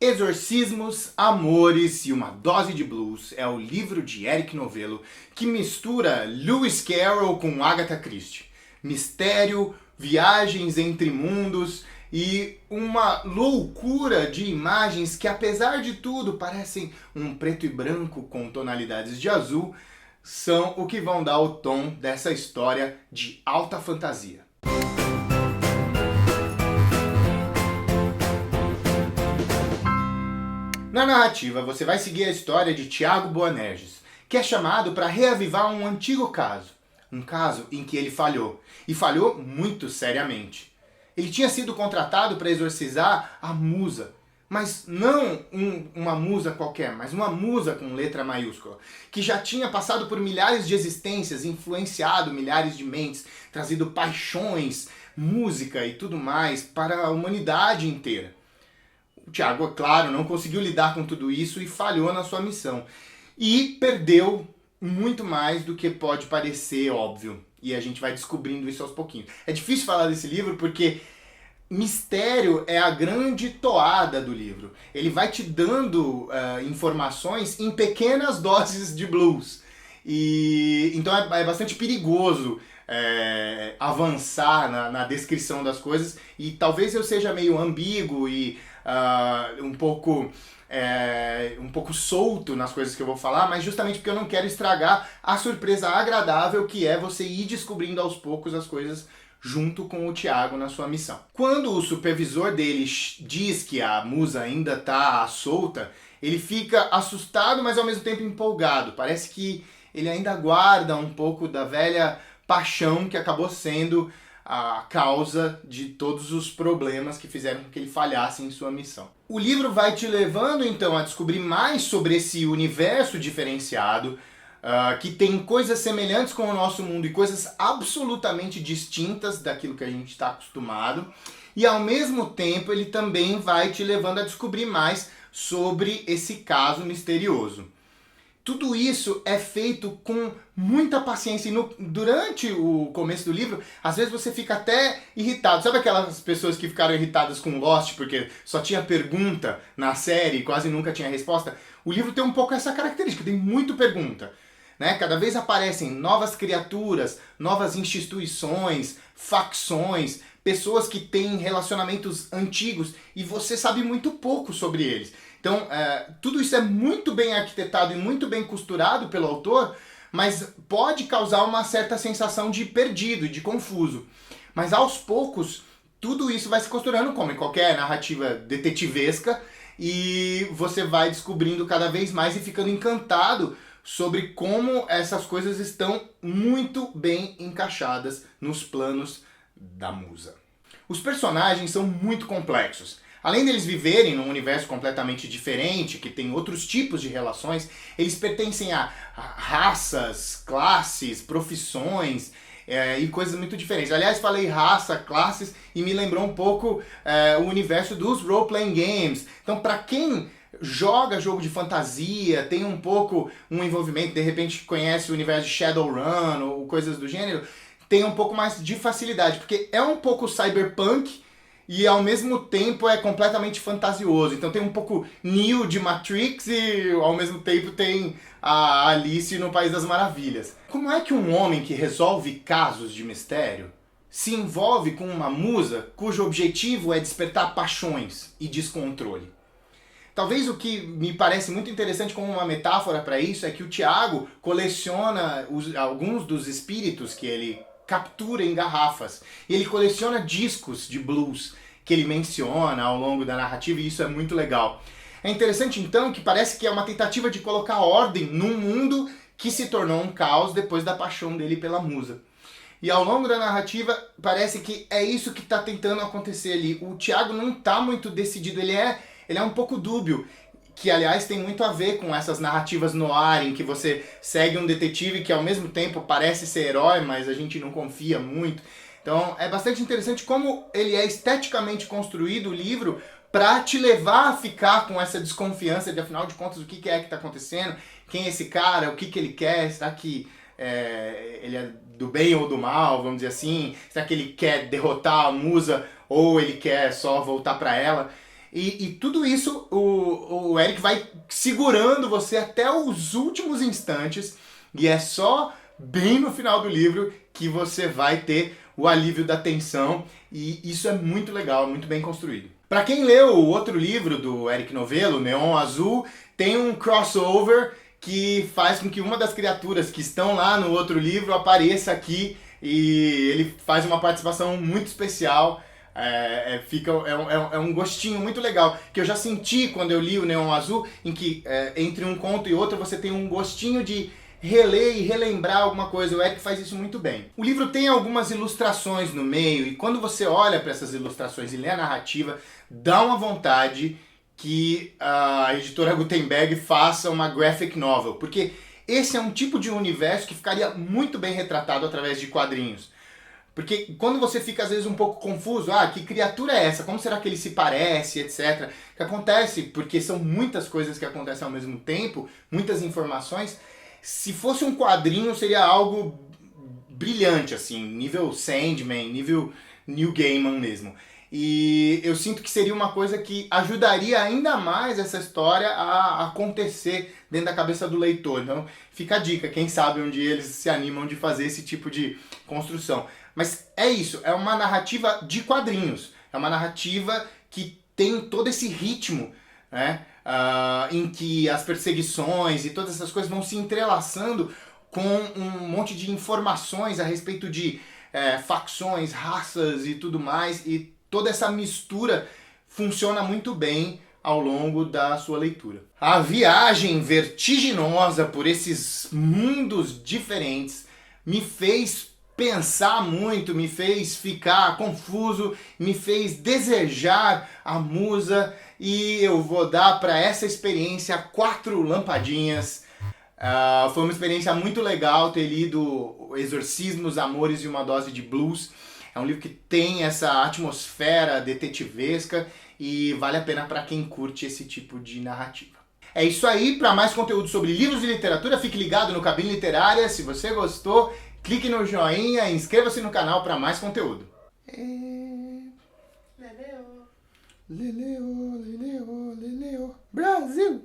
Exorcismos, Amores e uma Dose de Blues é o livro de Eric Novello que mistura Lewis Carroll com Agatha Christie. Mistério, viagens entre mundos e uma loucura de imagens que, apesar de tudo, parecem um preto e branco com tonalidades de azul, são o que vão dar o tom dessa história de alta fantasia. Na narrativa, você vai seguir a história de Tiago Boanerges, que é chamado para reavivar um antigo caso. Um caso em que ele falhou, e falhou muito seriamente. Ele tinha sido contratado para exorcizar a musa, mas não uma musa qualquer, mas uma musa com letra maiúscula, que já tinha passado por milhares de existências, influenciado milhares de mentes, trazido paixões, música e tudo mais para a humanidade inteira. O Tiago, é claro, não conseguiu lidar com tudo isso e falhou na sua missão. E perdeu muito mais do que pode parecer óbvio. E a gente vai descobrindo isso aos pouquinhos. É difícil falar desse livro porque mistério é a grande toada do livro. Ele vai te dando informações em pequenas doses de blues. E então é bastante perigoso avançar na descrição das coisas. E talvez eu seja meio ambíguo e um pouco solto nas coisas que eu vou falar, mas justamente porque eu não quero estragar a surpresa agradável que é você ir descobrindo aos poucos as coisas junto com o Tiago na sua missão. Quando o supervisor dele diz que a musa ainda está solta, ele fica assustado, mas ao mesmo tempo empolgado. Parece que ele ainda guarda um pouco da velha paixão que acabou sendo a causa de todos os problemas que fizeram com que ele falhasse em sua missão. O livro vai te levando então a descobrir mais sobre esse universo diferenciado, que tem coisas semelhantes com o nosso mundo e coisas absolutamente distintas daquilo que a gente está acostumado, e ao mesmo tempo ele também vai te levando a descobrir mais sobre esse caso misterioso. Tudo isso é feito com muita paciência e durante o começo do livro, às vezes você fica até irritado. Sabe aquelas pessoas que ficaram irritadas com Lost porque só tinha pergunta na série e quase nunca tinha resposta? O livro tem um pouco essa característica, tem muito pergunta. Né? Cada vez aparecem novas criaturas, novas instituições, facções, pessoas que têm relacionamentos antigos e você sabe muito pouco sobre eles. Então, tudo isso é muito bem arquitetado e muito bem costurado pelo autor, mas pode causar uma certa sensação de perdido e de confuso. Mas aos poucos, tudo isso vai se costurando, como em qualquer narrativa detetivesca, e você vai descobrindo cada vez mais e ficando encantado sobre como essas coisas estão muito bem encaixadas nos planos da musa. Os personagens são muito complexos. Além deles viverem num universo completamente diferente, que tem outros tipos de relações, eles pertencem a raças, classes, profissões e coisas muito diferentes. Aliás, falei raça, classes e me lembrou um pouco o universo dos role-playing games. Então, para quem joga jogo de fantasia, tem um pouco um envolvimento, de repente conhece o universo de Shadowrun ou coisas do gênero, tem um pouco mais de facilidade, porque é um pouco cyberpunk, e ao mesmo tempo é completamente fantasioso. Então tem um pouco Neo de Matrix e ao mesmo tempo tem a Alice no País das Maravilhas. Como é que um homem que resolve casos de mistério se envolve com uma musa cujo objetivo é despertar paixões e descontrole? Talvez o que me parece muito interessante como uma metáfora para isso é que o Tiago coleciona alguns dos espíritos que ele captura em garrafas. E ele coleciona discos de blues que ele menciona ao longo da narrativa e isso é muito legal. É interessante então que parece que é uma tentativa de colocar ordem num mundo que se tornou um caos depois da paixão dele pela musa. E ao longo da narrativa parece que é isso que está tentando acontecer ali. O Tiago não está muito decidido, ele é um pouco dúbio. Que, aliás, tem muito a ver com essas narrativas noir, em que você segue um detetive que, ao mesmo tempo, parece ser herói, mas a gente não confia muito. Então, é bastante interessante como ele é esteticamente construído, o livro, para te levar a ficar com essa desconfiança de, afinal de contas, o que é que está acontecendo, quem é esse cara, o que ele quer, será que ele é do bem ou do mal, vamos dizer assim, será que ele quer derrotar a musa ou ele quer só voltar para ela? E tudo isso o Eric vai segurando você até os últimos instantes, e é só bem no final do livro que você vai ter o alívio da tensão, e isso é muito legal, muito bem construído. Para quem leu o outro livro do Eric Novello, Neon Azul, tem um crossover que faz com que uma das criaturas que estão lá no outro livro apareça aqui, e ele faz uma participação muito especial. É um gostinho muito legal, que eu já senti quando eu li o Neon Azul, em que entre um conto e outro você tem um gostinho de reler e relembrar alguma coisa. O Eric faz isso muito bem. O livro tem algumas ilustrações no meio, e quando você olha para essas ilustrações e lê a narrativa, dá uma vontade que a editora Gutenberg faça uma graphic novel, porque esse é um tipo de universo que ficaria muito bem retratado através de quadrinhos. Porque quando você fica às vezes um pouco confuso, que criatura é essa? Como será que ele se parece, etc. Que acontece porque são muitas coisas que acontecem ao mesmo tempo, muitas informações. Se fosse um quadrinho seria algo brilhante, assim, nível Sandman, nível Neil Gaiman mesmo. E eu sinto que seria uma coisa que ajudaria ainda mais essa história a acontecer dentro da cabeça do leitor. Então fica a dica, quem sabe um dia eles se animam de fazer esse tipo de construção. Mas é isso, é uma narrativa de quadrinhos, é uma narrativa que tem todo esse ritmo, né, em que as perseguições e todas essas coisas vão se entrelaçando com um monte de informações a respeito de facções, raças e tudo mais, e toda essa mistura funciona muito bem ao longo da sua leitura. A viagem vertiginosa por esses mundos diferentes me fez pensar muito, me fez ficar confuso, me fez desejar a musa, e eu vou dar para essa experiência 4 lampadinhas. Foi uma experiência muito legal ter lido Exorcismos, Amores e uma Dose de Blues. É um livro que tem essa atmosfera detetivesca e vale a pena para quem curte esse tipo de narrativa. É isso aí, para mais conteúdo sobre livros e literatura, fique ligado no Cabine Literária. Se você gostou, clique no joinha e inscreva-se no canal para mais conteúdo. Leleo, Leleo, Leleo, Leleo, Brasil!